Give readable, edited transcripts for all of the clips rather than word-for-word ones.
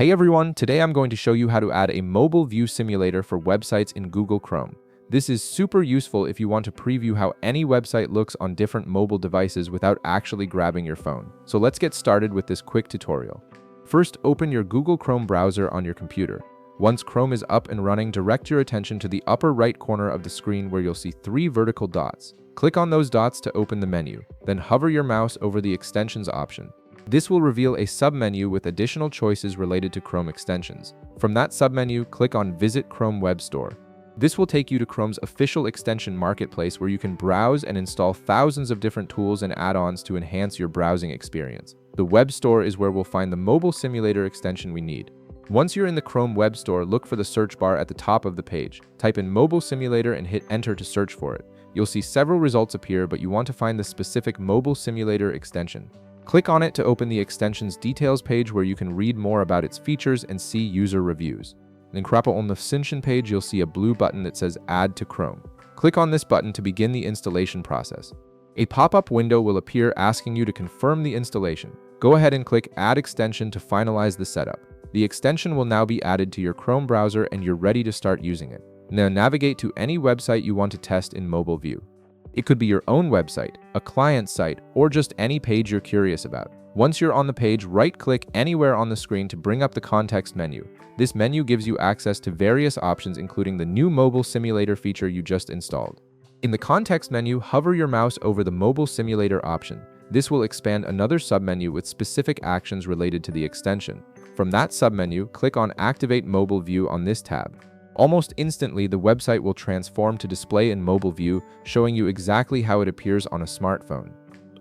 Hey everyone, today I'm going to show you how to add a mobile view simulator for websites in Google Chrome. This is super useful if you want to preview how any website looks on different mobile devices without actually grabbing your phone. So let's get started with this quick tutorial. First, open your Google Chrome browser on your computer. Once Chrome is up and running, direct your attention to the upper right corner of the screen where you'll see 3 vertical dots. Click on those dots to open the menu, then hover your mouse over the extensions option. This will reveal a submenu with additional choices related to Chrome extensions. From that submenu, click on Visit Chrome Web Store. This will take you to Chrome's official extension marketplace where you can browse and install thousands of different tools and add-ons to enhance your browsing experience. The Web Store is where we'll find the mobile simulator extension we need. Once you're in the Chrome Web Store, look for the search bar at the top of the page. Type in Mobile Simulator and hit Enter to search for it. You'll see several results appear, but you want to find the specific Mobile Simulator extension. Click on it to open the extension's details page where you can read more about its features and see user reviews. Then on the extension page, you'll see a blue button that says Add to Chrome. Click on this button to begin the installation process. A pop-up window will appear asking you to confirm the installation. Go ahead and click Add Extension to finalize the setup. The extension will now be added to your Chrome browser and you're ready to start using it. Now navigate to any website you want to test in mobile view. It could be your own website, a client site, or just any page you're curious about. Once you're on the page, right-click anywhere on the screen to bring up the context menu. This menu gives you access to various options, including the new mobile simulator feature you just installed. In the context menu, hover your mouse over the mobile simulator option. This will expand another submenu with specific actions related to the extension. From that submenu, click on Activate Mobile View on this tab. Almost instantly, the website will transform to display in mobile view, showing you exactly how it appears on a smartphone.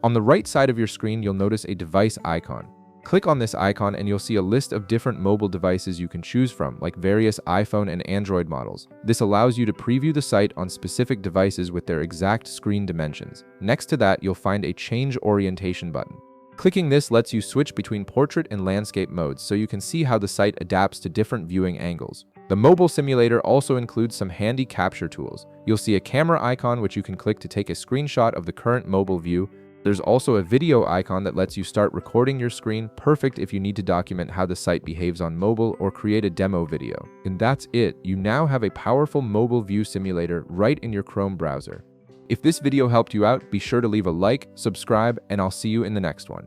On the right side of your screen, you'll notice a device icon. Click on this icon and you'll see a list of different mobile devices you can choose from, like various iPhone and Android models. This allows you to preview the site on specific devices with their exact screen dimensions. Next to that, you'll find a Change Orientation button. Clicking this lets you switch between portrait and landscape modes so you can see how the site adapts to different viewing angles. The mobile simulator also includes some handy capture tools. You'll see a camera icon which you can click to take a screenshot of the current mobile view. There's also a video icon that lets you start recording your screen, perfect if you need to document how the site behaves on mobile or create a demo video. And that's it. You now have a powerful mobile view simulator right in your Chrome browser. If this video helped you out, be sure to leave a like, subscribe, and I'll see you in the next one.